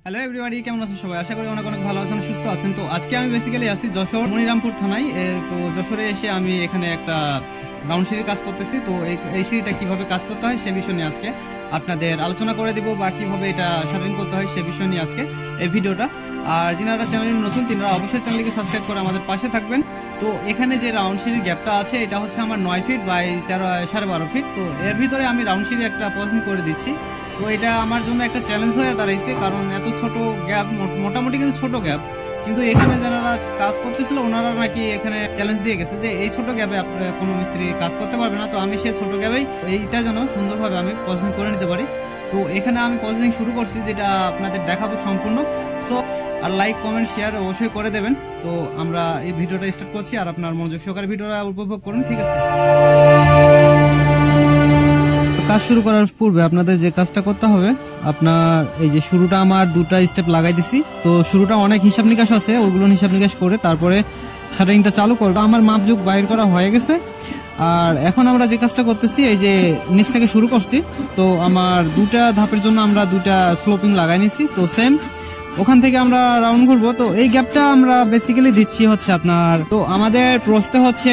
Hello everybody, কেমন আছেন সবাই? আশা করি অনেক অনেক ভালো আছেন, সুস্থ আছেন। তো আজকে আমি বেসিক্যালি আছি যশোর মনিরামপুর থানায়। তো যশোরে এসে আমি এখানে একটা রাউন্ড সিঁড়ির কাজ করতেছি। তো এই সিঁড়িটা কিভাবে কাজ করতে হয় সে বিষয় নিয়ে আজকে আপনাদের আলোচনা করে দিব, বা কিভাবে এটা শাটারিং করতে হয় সে বিষয় নিয়ে আজকে এই ভিডিওটা। আর যারা চ্যানেলে নতুন তারা অবশ্যই চ্যানেলকে সাবস্ক্রাইব করে আমাদের পাশে থাকবেন। তো এখানে যে রাউন্ড সিঁড়ির গ্যাপটা আছে এটা হচ্ছে আমার 9 ফিট বাই 13.5 ফিট। তো এর ভিতরে আমি রাউন্ড সিঁড়ি একটা পজিশন করে দিচ্ছি। তো এটা আমার জন্য একটা চ্যালেঞ্জ হয়ে দাঁড়াইছে, কারণ এত ছোট গ্যাপ, মোটামুটি কিন্তু ছোট গ্যাপ, কিন্তু এখানে যারা কাজ করতেছিল ওনারা নাকি এখানে চ্যালেঞ্জ দিয়ে গেছে যে এই ছোট গ্যাপে কোনো মিস্ত্রি কাজ করতে পারবে না। তো আমি সেই ছোট গ্যাপেই এইটা যেন সুন্দরভাবে আমি পজিশন করে নিতে পারি। তো এখানে আমি পজিশন শুরু করছি, যেটা আপনাদের দেখাবো সম্পূর্ণ। সো আর লাইক কমেন্ট শেয়ার অবশ্যই করে দেবেন। তো আমরা এই ভিডিওটা স্টার্ট করছি, আর আপনার মনোযোগ সহকারে ভিডিওটা উপভোগ করুন, ঠিক আছে? কাজ শুরু করার পূর্বে আপনাদের যে কাজটা করতে হবে, আপনার এই যে শুরুটা আমার দুটা স্টেপ লাগাই দিছি। তো শুরুটা অনেক হিসাব নিকাশ আছে, ওগুলো হিসাব নিকাশ করে তারপরে শাটারিংটা চালু করবো। আমার মাপযোগ বাইর করা হয়ে গেছে। আর এখন আমরা যে কাজটা করতেছি, এই যে নিচ থেকে শুরু করছি। তো আমার দুটা ধাপের জন্য আমরা দুটা স্লোপিং লাগাই নিছি। তো সেম ওখান থেকে আমরা রাউন্ড করবো। তো এই গ্যাপটা আমরা বেসিক্যালি দিচ্ছি হচ্ছে আপনার, তো আমাদের প্রস্থে হচ্ছে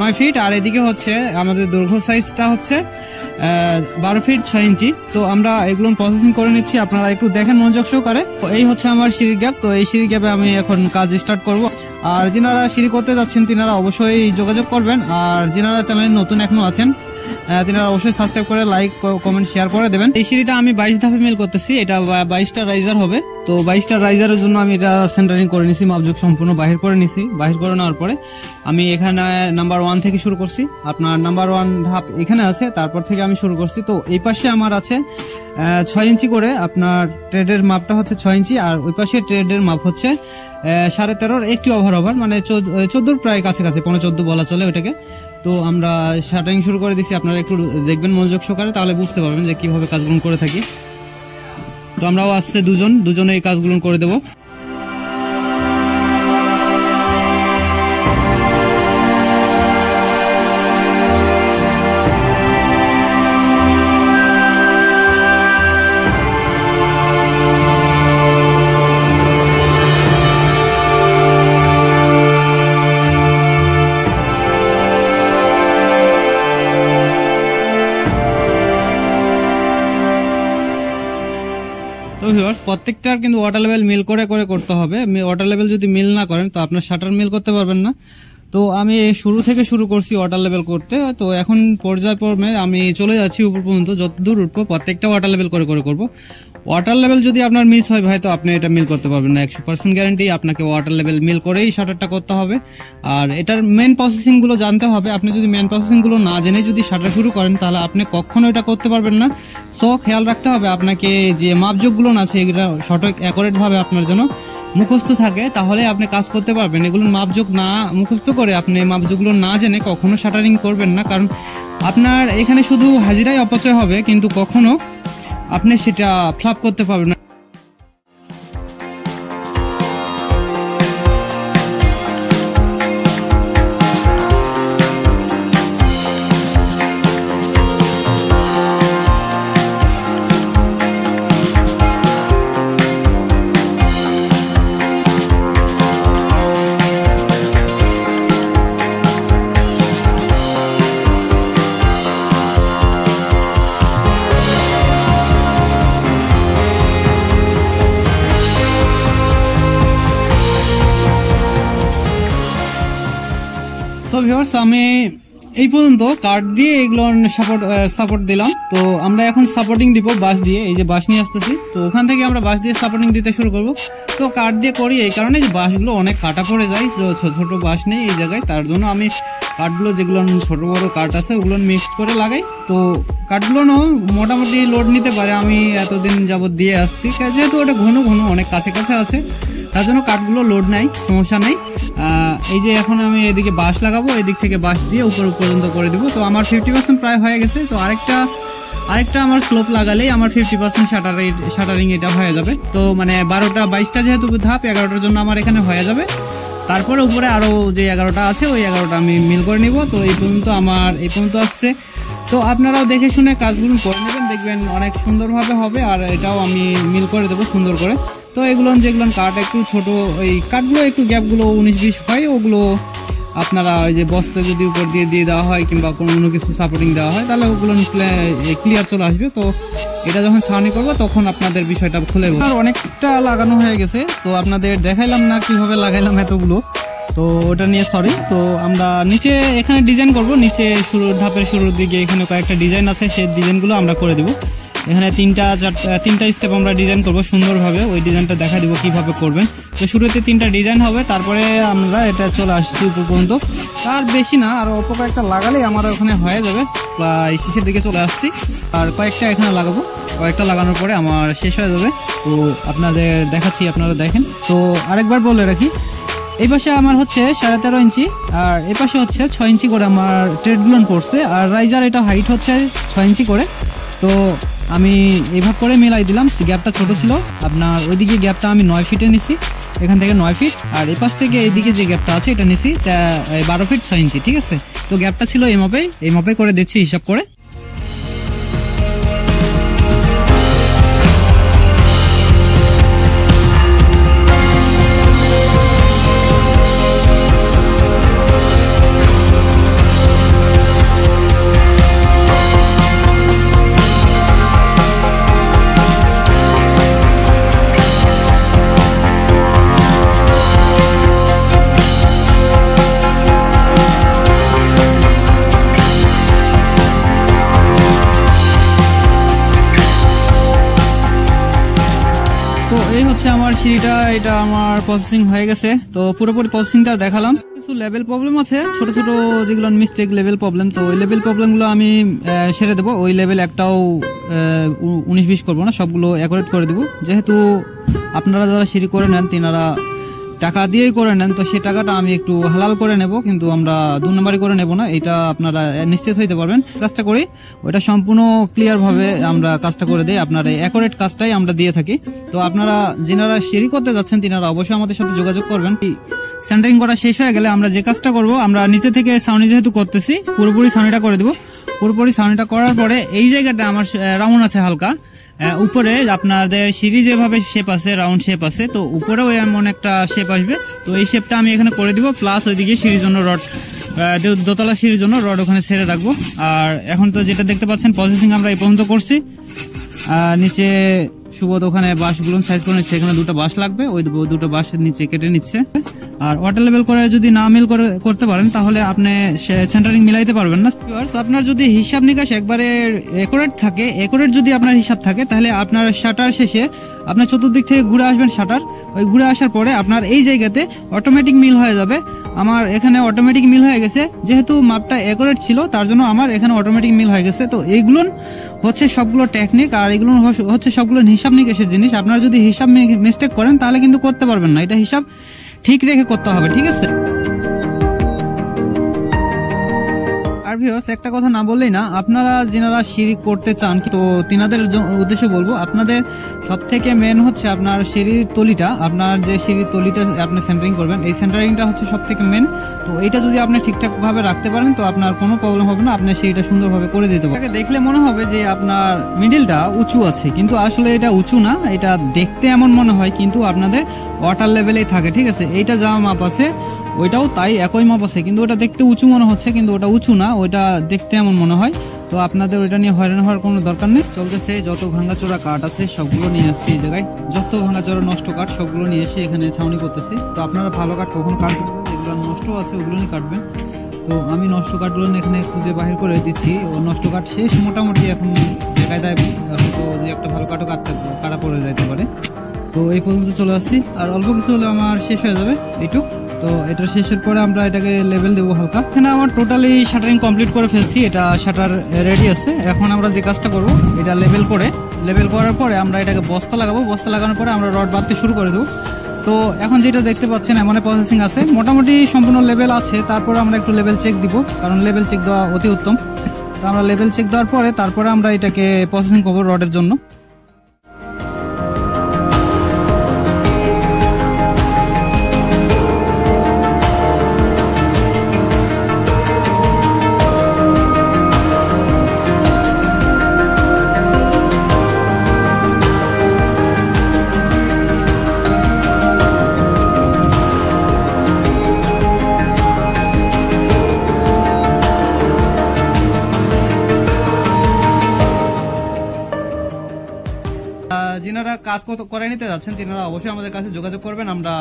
9 ফিট, আর এদিকে হচ্ছে আমাদের দৈর্ঘ্য সাইজটা হচ্ছে 12 ফিট 6 ইঞ্চি। তো আমরা এগুলো প্রসেসিং করে নিচ্ছি, আপনারা একটু দেখেন মনোযোগ সহকারে। এই হচ্ছে আমার সিঁড়ির গ্যাপ। তো এই সিঁড়ির গ্যাপে আমি এখন কাজ স্টার্ট করব। আর যারা সিঁড়ি করতে যাচ্ছেন তিনারা অবশ্যই যোগাযোগ করবেন। আর যারা চ্যানেলে নতুন এখনো আছেন তিনারা অবশ্যই সাবস্ক্রাইব করে লাইক কমেন্ট শেয়ার করে দেবেন। এই সিঁড়িটা আমি 22 ধাপে মিল করতেছি। এটা 22টা রাইজার হবে। তো 22টা রাইজারের জন্য আমি এটা সেন্টারিং করে নিছি, মাপযোগ সম্পূর্ণ বাহির করে নিছি। বাহির করে নেওয়ার পরে আমি এখানে নাম্বার 1 থেকে শুরু করছি। আপনার নাম্বার 1 ধাপ এখানে আছে, তারপর থেকে আমি শুরু করছি। তো এই পাশে আমার আছে 6 ইঞ্চি করে, আপনার ট্রেডের মাপটা হচ্ছে 6 ইঞ্চি, আর ওই পাশে ট্রেডের মাপ হচ্ছে 13.5 একটু ওভার মানে 14 প্রায় কাছাকাছি, 14.5 বলা চলে ওইটাকে। তো আমরা শাটারিং শুরু করে দিছি, আপনারা একটু দেখবেন মনোযোগ সহকারে, তাহলে বুঝতে পারবেন যে কিভাবে কাজগুলো করে থাকি। তো আমরাও আসছে দুজনে এই কাজগুলো করে দেবো। প্রত্যেকটার কিন্তু ওয়াটার লেভেল মিল করে করতে হবে। ওয়াটার লেভেল যদি মিল না করেন তো আপনার শাটার মিল করতে পারবেন না। তো আমি শুরু থেকে শুরু করছি ওয়াটার লেভেল করতে। তো এখন পর্যায়ক্রমে আমি চলে যাচ্ছি উপর পর্যন্ত, যতদূর উঠবো প্রত্যেকটা ওয়াটার লেভেল করে করবো। ওয়াটার লেভেল যদি আপনার মিস হয় ভাই, তো আপনি এটা মিল করতে পারবেন না। 100% গ্যারান্টি, আপনাকে ওয়াটার লেভেল মিল করেই শাটারটা করতে হবে। আর এটার মেন প্রসেসিং গুলো জানতে হবে। আপনি যদি মেন প্রসেসিং গুলো না জেনে যদি শাটার শুরু করেন, তাহলে আপনি কখনো এটা করতে পারবেন না। সো খেয়াল রাখতে হবে আপনাকে, যে মাপযোগ গুলো আছে এগুলো সঠিক অ্যাকুরেট ভাবে আপনার জন্য মুখস্থ থাকে, তাহলে আপনি কাজ করতে পারবেন। এগুলো মাপযোগ না মুখস্থ করে আপনি মাপযোগগুলো না জেনে কখনো শাটারিং করবেন না, কারণ আপনার এখানে শুধু হাজিরাই অপচয় হবে, কিন্তু কখনো আপনি সেটা ফ্লাপ করতে পারবেন না। আমি এই পর্যন্ত কাঠ দিয়ে এগুলো সাপোর্ট দিলাম। তো আমরা এখন সাপোর্টিং দিব বাঁশ দিয়ে। এই যে বাঁশ নিয়ে আসতেছি, তো ওখান থেকে আমরা বাঁশ দিয়ে সাপোর্টিং দিতে শুরু করব। তো কাঠ দিয়ে করি এই কারণে যে বাঁশগুলো অনেক কাটা পড়ে যায়, তো ছোট ছোট বাঁশ নেই এই জায়গায়, তার জন্য আমি কাঠগুলো যেগুলো ছোট বড় কাঠ আছে ওগুলো মিক্সড করে লাগাই। তো কাঠগুলো মোটামুটি লোড নিতে পারে, আমি এতদিন যাবত দিয়ে আসছি, যেহেতু ওটা ঘন অনেক কাছে আছে, তার জন্য কাঠগুলো লোড নাই, সমস্যা নেই। এই যে এখন আমি এদিকে বাঁশ লাগাবো, এদিক থেকে বাঁশ দিয়ে উপর পর্যন্ত করে দিব। তো আমার 50% প্রায় হয়ে গেছে। তো আরেকটা আমার স্লোপ লাগালেই আমার 50% শাটারিং এটা হয়ে যাবে। তো মানে 22টা যেহেতু ধাপ, 11টার জন্য আমার এখানে হয়ে যাবে। তারপরে উপরে আরো যে 11টা আছে ওই 11টা আমি মিল করে নিব। তো এই পর্যন্ত আসছে। তো আপনারাও দেখে শুনে কাজগুলো করে নেবেন, দেখবেন অনেক সুন্দরভাবে হবে। আর এটাও আমি মিল করে দেবো সুন্দর করে। তো এগুলো যেগুলো কাঠ একটু ছোট, ওই কাঠগুলো একটু গ্যাপগুলো 19-20 হয়, ওগুলো আপনারা ওই যে বস্তা যদি উপর দিয়ে দেওয়া হয় কিংবা কোনো কিছু সাপোর্টিং দেওয়া হয় তাহলে ওগুলো ক্লিয়ার চলে আসবে। তো এটা যখন ছাউনি করবো তখন আপনাদের বিষয়টা খুলে বলবো। আর অনেকটা লাগানো হয়ে গেছে, তো আপনাদের দেখাইলাম না কিভাবে লাগাইলাম এতগুলো, তো ওটা নিয়ে সরি। তো আমরা নিচে এখানে ডিজাইন করব, নিচে ধাপের শুরুর দিকে এখানে কয়েকটা ডিজাইন আছে, সেই ডিজাইনগুলো আমরা করে দেবো। এখানে তিনটা স্টেপ আমরা ডিজাইন করব সুন্দরভাবে, ওই ডিজাইনটা দেখা দিব কিভাবে করবেন। তো শুরুতে 3টা ডিজাইন হবে, তারপরে আমরা এটা চলে আসছি উপর পর্যন্ত। তার বেশি না, আর অল্প কয়েকটা লাগালেই আমার ওখানে হয়ে যাবে, প্রায় শেষের দিকে চলে আসছি। আর কয়েকটা এখানে লাগাবো, কয়েকটা লাগানোর পরে আমার শেষ হয়ে যাবে। তো আপনাদের দেখাচ্ছি, আপনারা দেখেন। তো আরেকবার বলে রাখি, এই পাশে আমার হচ্ছে 13.5 ইঞ্চি, আর এই পাশে হচ্ছে 6 ইঞ্চি করে আমার ট্রেডগুলো পড়ছে, আর রাইজার এটা হাইট হচ্ছে 6 ইঞ্চি করে। তো আমি এইভাবে করে মিলাই দিলাম, গ্যাপটা ছোট ছিল আপনার, ওইদিকে গ্যাপটা আমি 9 ফিটে নিছি, এখান থেকে 9 ফিট, আর এই পাশ থেকে এইদিকে যে গ্যাপটা আছে এটা নিছি 12 ফিট 6 ইঞ্চি, ঠিক আছে। তো গ্যাপটা ছিল এই মাপে করে দিচ্ছি হিসাব করে। তো এই হচ্ছে আমার সিঁড়িটা, এটা আমার প্রসেসিং হয়ে গেছে। তো পুরোপুরি প্রসেসিংটা দেখালাম। কিছু লেভেল প্রবলেম আছে, ছোট ছোট যেগুলো মিস্টেক লেভেল প্রবলেম, তো ওই লেভেল প্রবলেমগুলো আমি সেরে দেবো। ওই লেভেল একটাও 19-20 করবো না, সবগুলো অ্যাকুরেট করে দেবো। যেহেতু আপনারা যারা সিঁড়ি করে নেন তিনারা টাকা দিয়েই করে নেন, তো সেই টাকাটা আমি একটু হালাল করে নেব, কিন্তু আমরা 2 নম্বরই করে নেব না, এটা আপনারা নিশ্চিত হইতে পারবেন। কাজটা করি ওইটা সম্পূর্ণ ক্লিয়ার ভাবে আমরা কাজটা করে দিই, আপনার অ্যাকুরেট কাজটাই আমরা দিয়ে থাকি। তো আপনারা যারা সিঁড়ি করতে যাচ্ছেন তিনারা অবশ্যই আমাদের সাথে যোগাযোগ করবেন। সেন্টারিং করা শেষ হয়ে গেলে আমরা যে কাজটা করব, আমরা নিচে থেকে ছাউনি যেহেতু করতেছি পুরোপুরি ছাউনিটা করে দেবো। পুরোপুরি ছাউনিটা করার পরে এই জায়গাটা আমার রাউন্ড আছে হালকা, উপরে আপনাদের সিঁড়ি যেভাবে শেপ আছে, রাউন্ড শেপ আছে, তো উপরেও এমন একটা শেপ আসবে। তো এই শেপটা আমি এখানে করে দিব, প্লাস ওইদিকে সিঁড়ির জন্য রড, দোতলা সিঁড়ির জন্য রড ওখানে ছেড়ে রাখবো। আর এখন তো যেটা দেখতে পাচ্ছেন প্রসেসিং আমরা এই পর্যন্ত করছি। নিচে সুবোধ ওখানে বাঁশগুলো সাইজ করে নিচ্ছে, এখানে 2টা বাঁশ লাগবে, ওই 2টা বাঁশের নিচে কেটে নিচ্ছে। আর ওয়াটার লেভেল করে যদি না মিল করতে পারেন তাহলে আপনি সেন্টারিং মিলাইতে পারবেন না। আপনার যদি হিসাব নিকাশ একবারে একুরেট থাকে, একুরেট যদি আপনার হিসাব থাকে, তাহলে আপনার শাটার শেষে আপনার চতুর্দিক থেকে ঘুরে আসবেন শাটার, ওই ঘুরে আসার পরে আপনার এই জায়গাতে অটোমেটিক মিল হয়ে যাবে। আমার এখানে অটোমেটিক মিল হয়ে গেছে, যেহেতু মাপটা একুরেট ছিল তার জন্য আমার এখানে অটোমেটিক মিল হয়ে গেছে। তো এইগুলো হচ্ছে সবগুলো টেকনিক, আর এগুলো হচ্ছে সবগুলো হিসাব নিকাশের জিনিস। আপনারা যদি হিসাব মিস্টেক করেন তাহলে কিন্তু করতে পারবেন না, এটা হিসাব ঠিক রেখে করতে হবে, ঠিক আছে। আর ভিউয়ার্স একটা কথা না বললেই না, আপনারা যারা সিঁড়ি করতে চান তো তিনাদের উদ্দেশ্যে বলবো, আপনাদের সবথেকে মেন হচ্ছে আপনার সিঁড়ির তলিটা, আপনার যে সিঁড়ির তলিটা আপনি সেন্টারিং করবেন, এই সেন্টারিংটা হচ্ছে সবথেকে মেন। তো এইটা যদি আপনি ঠিকঠাক ভাবে রাখতে পারেন তো আপনার কোনো প্রবলেম হবে না, আপনি সিঁড়িটা সুন্দরভাবে করে দিতে পারবেন। দেখলে মনে হবে যে আপনার মিডিলটা উঁচু আছে, কিন্তু আসলে এটা উঁচু না, এটা দেখতে এমন মনে হয়, কিন্তু আপনাদের ওয়াটার লেভেলেই থাকে, ঠিক আছে। এইটা যা মাপ আছে ওইটাও তাই একই মাপ আছে, কিন্তু ওটা দেখতে উঁচু মনে হচ্ছে, কিন্তু ওটা উঁচু না, ওইটা দেখতে এমন মনে হয়। তো আপনাদের ওইটা নিয়ে হয়রান হওয়ার কোনো দরকার নেই। চলতেছে যত ভাঙাচোরা কাঠ আছে সবগুলো নিয়ে আসছি এই জায়গায়, যত ভাঙাচোরা নষ্ট কাঠ সবগুলো নিয়ে এসে এখানে ছাউনি করতেছি। তো আপনারা ভালো কাঠ কখন কাটবেন, যেগুলো নষ্ট আছে ওগুলো নিয়ে কাটবেন। তো আমি নষ্ট কাঠগুলো এখানে খুঁজে বাহির করে দিচ্ছি, ও নষ্ট কাঠ শেষ মোটামুটি। এখন জায়গায় হয়তো যে একটা ভালো কাঠও কাটা পড়ে যাইতে পারে। তো এই পর্যন্ত চলে আসছি, আর অল্প কিছু হলে আমার শেষ হয়ে যাবে এইটুক। তো এটা শেষের পরে আমরা এটাকে লেভেল দেবো হালকা। এখানে আমার টোটালি শাটারিং কমপ্লিট করে ফেলছি, এটা শাটার রেডি আছে। এখন আমরা যে কাজটা করব, এটা লেভেল করার পরে আমরা এটাকে বস্তা লাগাবো। বস্তা লাগানোর পরে আমরা রড বাঁধতে শুরু করে দেবো। তো এখন যেটা দেখতে পাচ্ছেন এমন প্রসেসিং আছে, মোটামুটি সম্পূর্ণ লেভেল আছে। তারপরে আমরা একটু লেভেল চেক দিব, কারণ লেভেল চেক দেওয়া অতি উত্তম। তো আমরা লেভেল চেক দেওয়ার পরে তারপরে আমরা এটাকে প্রসেসিং করবো রডের জন্য। যারা কাজ করে নিতে যাচ্ছেন তিনারা অবশ্যই আমাদের কাছে যোগাযোগ করবেন। আমরা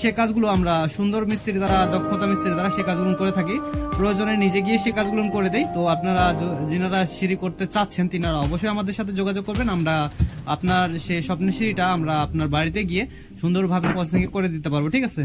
সে কাজগুলো আমরা সুন্দর মিস্ত্রি দ্বারা, দক্ষতা মিস্ত্রি দ্বারা সে কাজগুলো করে থাকি। প্রয়োজনে নিজে গিয়ে সে কাজগুলো করে দেই। তো আপনারা যিনারা সিঁড়ি করতে চাচ্ছেন তিনারা অবশ্যই আমাদের সাথে যোগাযোগ করবেন। আমরা আপনার সেই স্বপ্নের সিঁড়িটা আমরা আপনার বাড়িতে গিয়ে সুন্দরভাবে প্রসেসিং করে দিতে পারবো। ঠিক আছে।